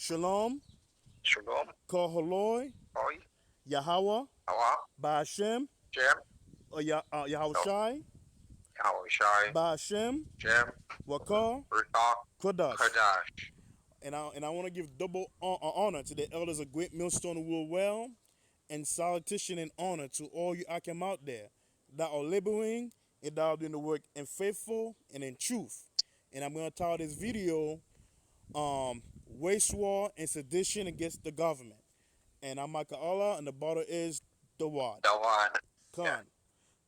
Shalom, Shalom. Kaholoi, Oi. Yahweh, Awa. Ba'ashem, Jem. No. Yahushai, Awa Shai. Ba'ashem, Jem. Wakar, Rita. Kodash. Kadash. And I want to give double honor to the elders of Great Millstone who will well, and salutation and honor to all you Akim out there that are laboring and that are doing the work in faithful and in truth. And I'm going to title this video, Waste War and Sedition Against the Government. And I'm Michael Allah, and the bottle is the Wad. The one. Yeah. Khan.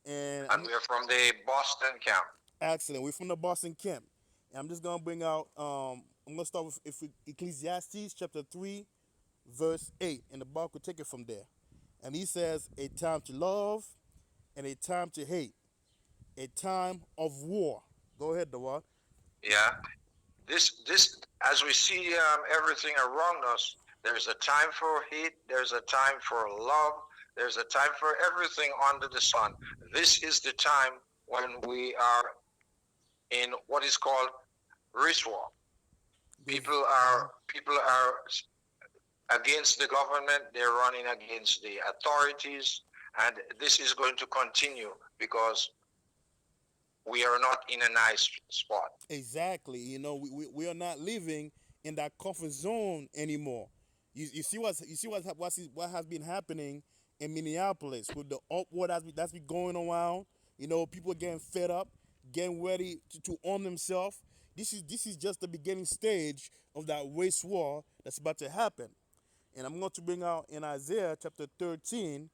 And And we're from the Boston camp. excellent. We're from the Boston camp. And I'm just gonna bring out. I'm gonna start with Ecclesiastes chapter 3, verse 8, and the Bible could take it from there. And he says, "A time to love and a time to hate, a time of war." Go ahead, Dawad. Yeah. This, as we see everything around us, there's a time for hate, there's a time for love, there's a time for everything under the sun. This is the time when we are in what is called race war. People are against the government, they're running against the authorities, and this is going to continue because we are not in a nice spot. Exactly. We are not living in that comfort zone anymore. What has been happening in Minneapolis with the upward that's been going around. People getting fed up, getting ready to arm themselves. This is just the beginning stage of that race war that's about to happen. And I'm going to bring out in Isaiah chapter 13,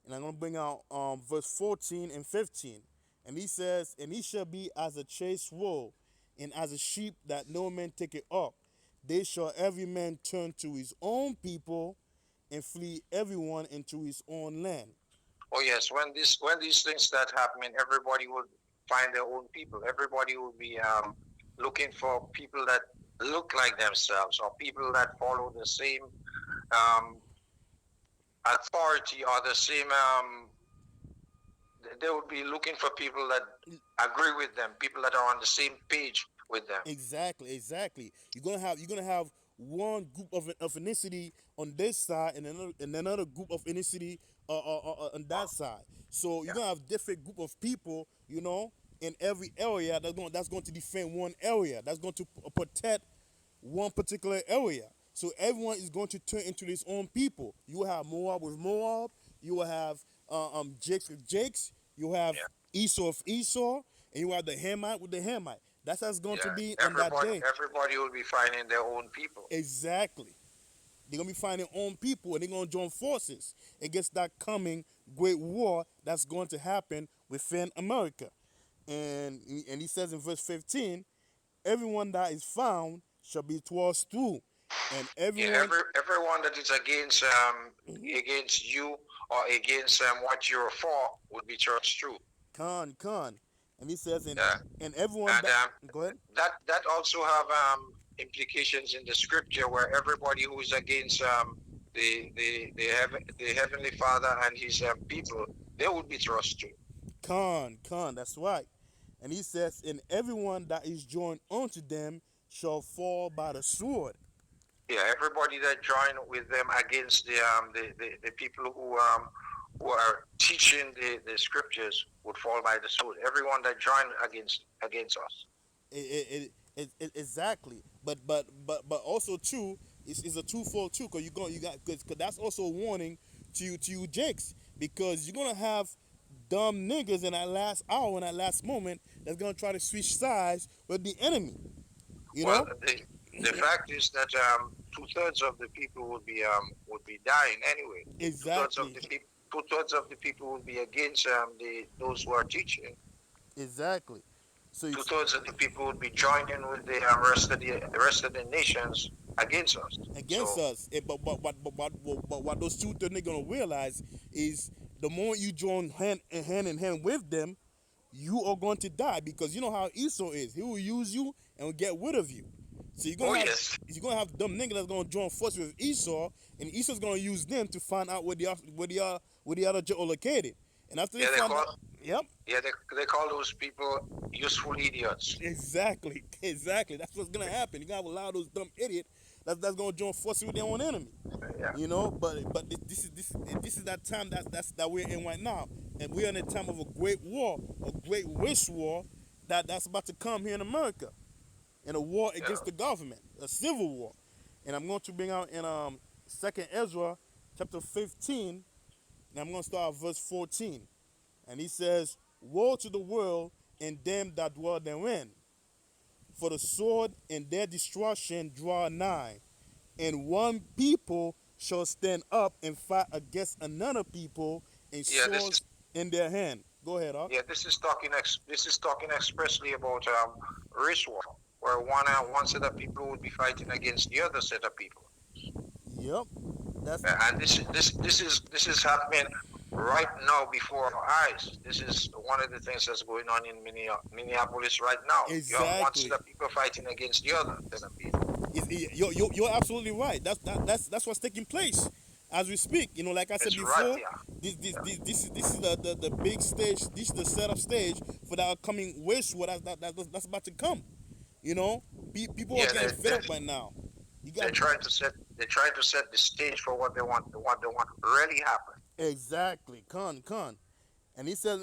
and I'm going to bring out verse 14 and 15. And he says, "And he shall be as a chased roe, and as a sheep that no man taketh up. They shall every man turn to his own people, and flee everyone into his own land." Oh yes, when these things start happening, everybody will find their own people. Everybody will be looking for people that look like themselves or people that follow the same um, authority or the same. They will be looking for people that agree with them, people that are on the same page with them. Exactly. You're gonna have one group of ethnicity on this side, and another group of ethnicity on that side. So you're Yeah. gonna have different group of people, in every area that's going to defend one area. That's going to protect one particular area. So everyone is going to turn into his own people. You will have Moab with Moab. You will have Jakes with Jakes. You will have Yeah. Esau with Esau, and you have the Hamite with the Hamite. That's how it's going to Yeah. be on that Everybody day. everybody will be finding their own people. Exactly. They're gonna be finding their own people, and they're gonna join forces against that coming great war that's going to happen within America. And he says in verse 15, "Everyone that is found shall be thrust through, and Yeah, everyone." everyone that is against you or against what you're for would be charged through. Con. And he says, Yeah, and everyone and that. Go ahead. that also have implications in the scripture where everybody who is against the heavenly Father and his people, they would be thrust through. Con, that's right. And he says, "And everyone that is joined unto them shall fall by the sword." Yeah, everybody that join with them against the people who are teaching the scriptures would fall by the sword. Everyone that join against us. Exactly. But also too, it's a twofold too, because because that's also a warning to you Jakes, because you're gonna have dumb niggas in that last hour, in that last moment, that's gonna try to switch sides with the enemy. You Well, know? the fact is that 2/3 of the people would be dying anyway. 2/3 of Exactly. the people 2/3 of the people would be against the those who are teaching. Exactly. So Two it's thirds of the people would be joining with the rest of the nations against us. against So us. But what those two things they're gonna realize is the moment you join hand in hand with them, you are going to die, because you know how Esau is. He will use you and will get rid of you. So oh yes, you're gonna have dumb niggas that's gonna join forces with Esau, and Esau's gonna use them to find out where the other Joe are located. And after they yeah, they find call out, yep, yeah they call those people useful idiots. exactly. That's what's gonna happen. You're gonna have a lot of those dumb idiots that's gonna join forces with their own enemy. Yeah. You know, but this is that time that we're in right now, and we're in a time of a great war, a great wish war that's about to come here in America, and a war Yeah. against the government, a civil war. And I'm going to bring out in Second Ezra chapter 15, and I'm going to start at verse 14. And he says, "Woe to the world and them that dwell therein, for the sword and their destruction draw nigh, and one people shall stand up and fight against another people, and Yeah. This is swords in their hand." Go ahead, Ark. yeah. This is talking expressly about race war, where one set of people would be fighting against the other set of people. Yep, that's And this is happening right now before our eyes. This is one of the things that's going on in Minneapolis right now. You have one set exactly. of people fighting against the other set of people. You're absolutely right. That's what's taking place as we speak. You know, like I said It's right before, here. this is the big stage. This is the setup stage for the upcoming waste war that's about to come. You know, people are Yeah, getting fed up right now. You they're got trying to set the stage for what they want to really happen. exactly, con. And he said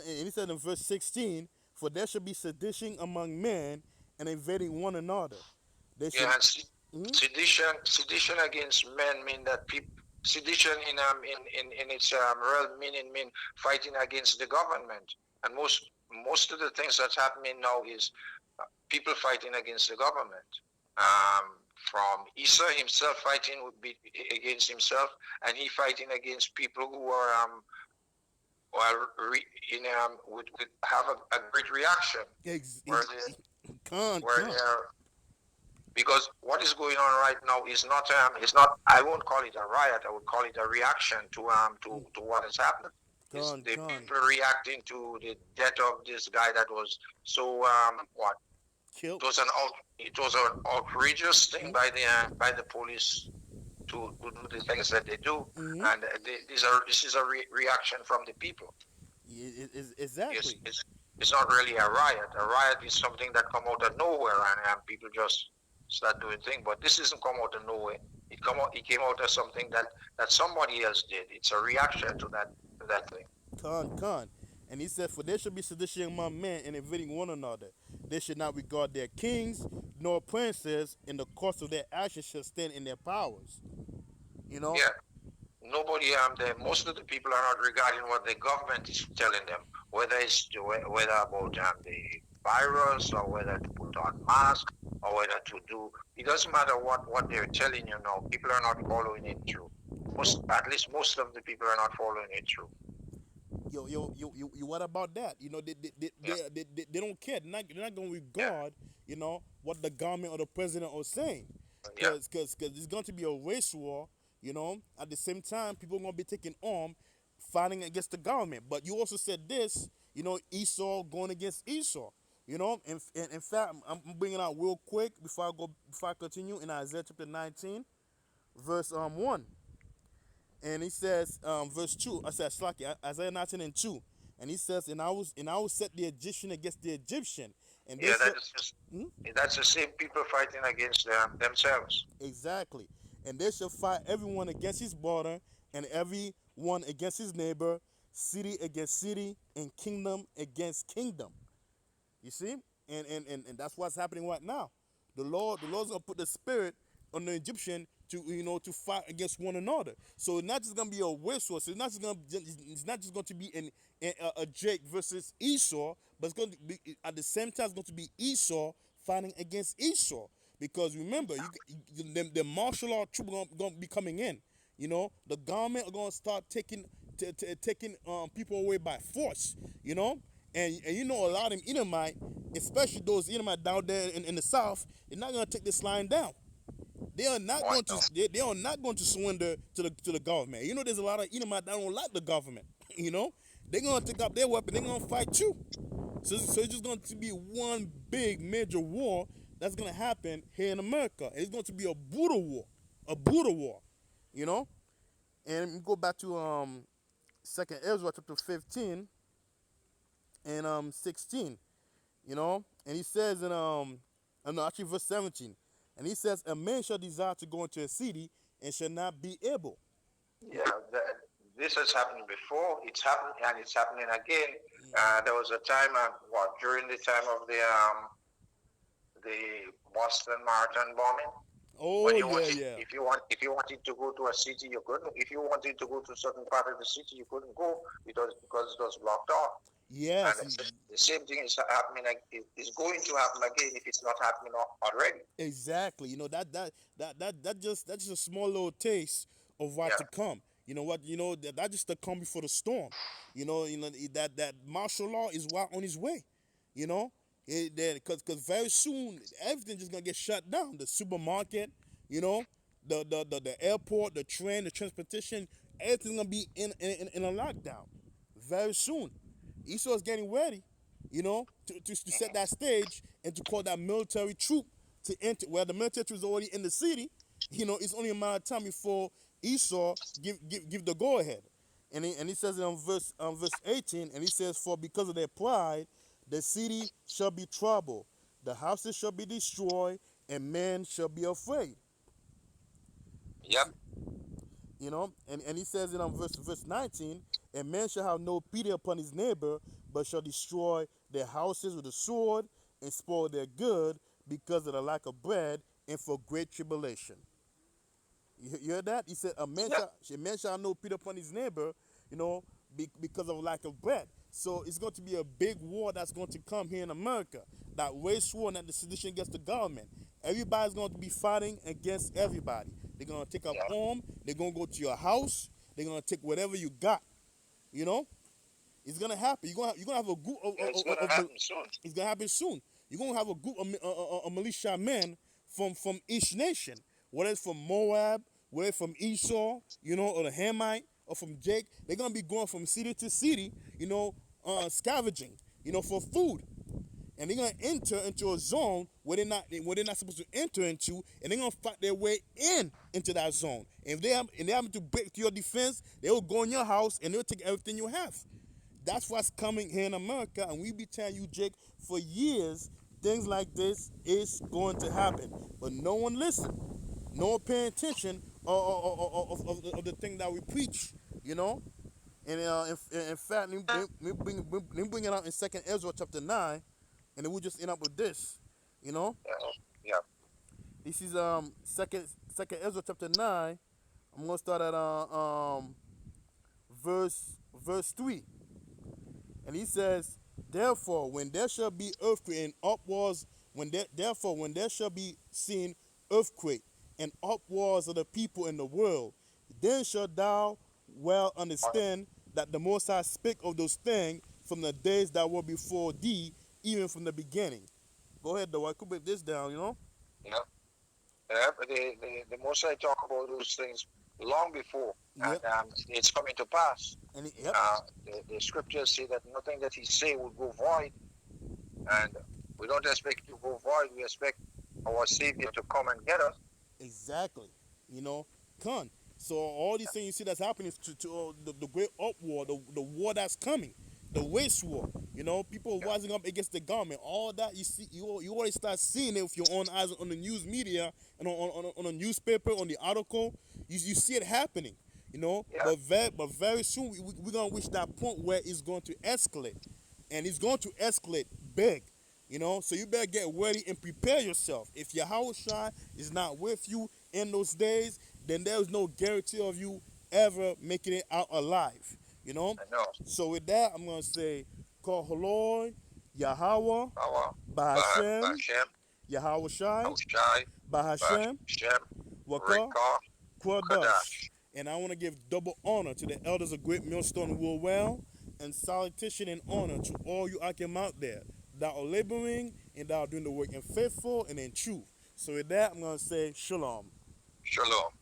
in verse 16, "For there shall be sedition among men, and invading one another. They should." Yeah, and Mhm. sedition against men mean that people sedition in its real meaning mean fighting against the government. And most of the things that's happening now is people fighting against the government. From Esau himself fighting would be against himself, and he fighting against people who are well, would have a great reaction Ex- where ex- they where con. they're because what is going on right now is not I won't call it a riot. I would call it a reaction to what has happened. Is the Con. people reacting to the death of this guy that was so what Killed. it was an outrageous thing Mm-hmm. by the police to do the things that they do, Mm-hmm. and this is a reaction from the people. Yes, Exactly. it's not really a riot. A riot is something that come out of nowhere, and people just start doing things. But this doesn't come out of nowhere. It came out of something that somebody else did. It's a reaction to that thing. Con. And he said, "For there should be sedition among men and invading one another. They should not regard their kings nor princes, and the cost of their actions shall stand in their powers." You know? Yeah, nobody most of the people are not regarding what the government is telling them, whether about the virus or whether to put on mask or whether to do. It doesn't matter what they're telling you now. People are not following it through. Yo, At least most of the people are not following it through. what about that? You know, Yeah, they don't care. They're not going to yeah, regard, you know, what the government or the president are saying. yeah, Because it's going to be a race war, you know. At the same time, people are going to be taking arm, fighting against the government. But you also said this, you know, Esau going against Esau. You know, in fact, I'm bringing out real quick before I continue in Isaiah chapter 19, verse 1. And he says, verse 2, I said, Slaki, Isaiah 19 and 2. And he says, and I will set the Egyptian against the Egyptian, and they yeah. shall, hmm? That's the same people fighting against themselves. Exactly. And they shall fight everyone against his border, and every one against his neighbor, city against city, and kingdom against kingdom. You see? And that's what's happening right now. The Lord's gonna put the spirit on the Egyptian to fight against one another. So it's not just gonna be a whistle. So it's not just going to be a Jake versus Esau, but it's going to be at the same time it's going to be Esau fighting against Esau. Because remember, the martial law troops going to be coming in. You know, the government are going to start taking people away by force. You know, and you know a lot of them Edomite, especially those Edomite down there in the south, they're not gonna take this line down. They are not What going to no? they are not going to surrender to the government. You know, there's a lot of Edomite that don't like the government. You know, they're gonna take up their weapon. They're gonna fight you. So it's just going to be one big major war that's gonna happen here in America. It's going to be a brutal war. You know, and we go back to Second Ezra chapter 15 and 16. You know, and he says in no, actually verse 17, And he says, a man shall desire to go into a city and shall not be able. Yeah, this has happened before. It's happened and it's happening again. There was a time, during the time of the Boston Marathon bombing, when Oh you yeah, wanted, yeah, if you wanted to go to a city, you couldn't. If you wanted to go to a certain part of the city, you couldn't go because it was blocked off. And yes, the same thing is happening. Is going to happen again if it's not happening already. exactly. You know that's just a small little taste of what Yeah, to come. You know what? You know that just the come before the storm. That martial law is what on his way. You know, because very soon everything just gonna get shut down. The supermarket, you know, the airport, the train, the transportation, everything's gonna be in a lockdown very soon. Esau is getting ready, to set that stage and to call that military troop to enter. Where the military troop is already in the city, it's only a matter of time before Esau give the go ahead. And he says it on verse 18, and he says, for because of their pride, the city shall be troubled, the houses shall be destroyed, and men shall be afraid. yep, And he says it on verse 19, and man shall have no pity upon his neighbor, but shall destroy their houses with the sword and spoil their good because of the lack of bread and for great tribulation. You heard that? He said, yep. a man shall have no pity upon his neighbor, because of lack of bread. So it's going to be a big war that's going to come here in America. That race war and that the sedition against the government. Everybody's going to be fighting against everybody. They're going to take up Yeah, arm. They're going to go to your house. They're going to take whatever you got. You know, it's going to happen. You're gonna have a group yeah, it's gonna happen soon. it's going to happen soon. You're going to have a group of militia men from each nation, whether it's from Moab, whether it's from Esau, or the Hamite, or from Jake. They're going to be going from city to city, scavenging, for food. And they're gonna enter into a zone where they're not supposed to enter into, and they're gonna fight their way into that zone. And if they happen to break to your defense, they will go in your house and they'll take everything you have. That's what's coming here in America, and we be telling you, Jake, for years, things like this is going to happen. But no one listen, no one paying attention of the thing that we preach, you know. And in fact, let me bring it out in Second Ezra chapter 9, and then we'll just end up with this. You know, Yeah, yeah, this is second Ezra chapter 9. I'm gonna start at verse 3, and he says, therefore, when there shall be earthquake and upwards, when there shall be seen earthquake and upwards of the people in the world, then shalt thou well understand that the Most High spake of those things from the days that were before thee, even from the beginning. Go ahead, though. I could break this down. yeah. Yeah, but the Most High talk about those things long before, and Yep. it's coming to pass. Yep. The scriptures say that nothing that He say will go void, and we don't expect it to go void. We expect our Savior to come and get us. Exactly. Con. So all these things you see that's happening to the great upwar, the war that's coming, the waste war. People Yeah, rising up against the government. All that you see, you already start seeing it with your own eyes on the news media and on a newspaper, on the article. You see it happening. yeah, But very soon we're gonna reach that point where it's going to escalate, and it's going to escalate big. So you better get ready and prepare yourself. If your house is not with you in those days, then there's no guarantee of you ever making it out alive. You know. I know. So with that, I'm gonna say, call Haloi, Yahweh, Our Bahashem, Hashem, Yahweh Shai, Shai, Bahashem, Hashem, Waka, Reka, Kwadash. Kadash. And I want to give double honor to the elders of Great Millstone Will Well, and salutation and honor to all you Akim out there that are laboring and that are doing the work in faithful and in truth. So with that, I'm gonna say shalom. Shalom.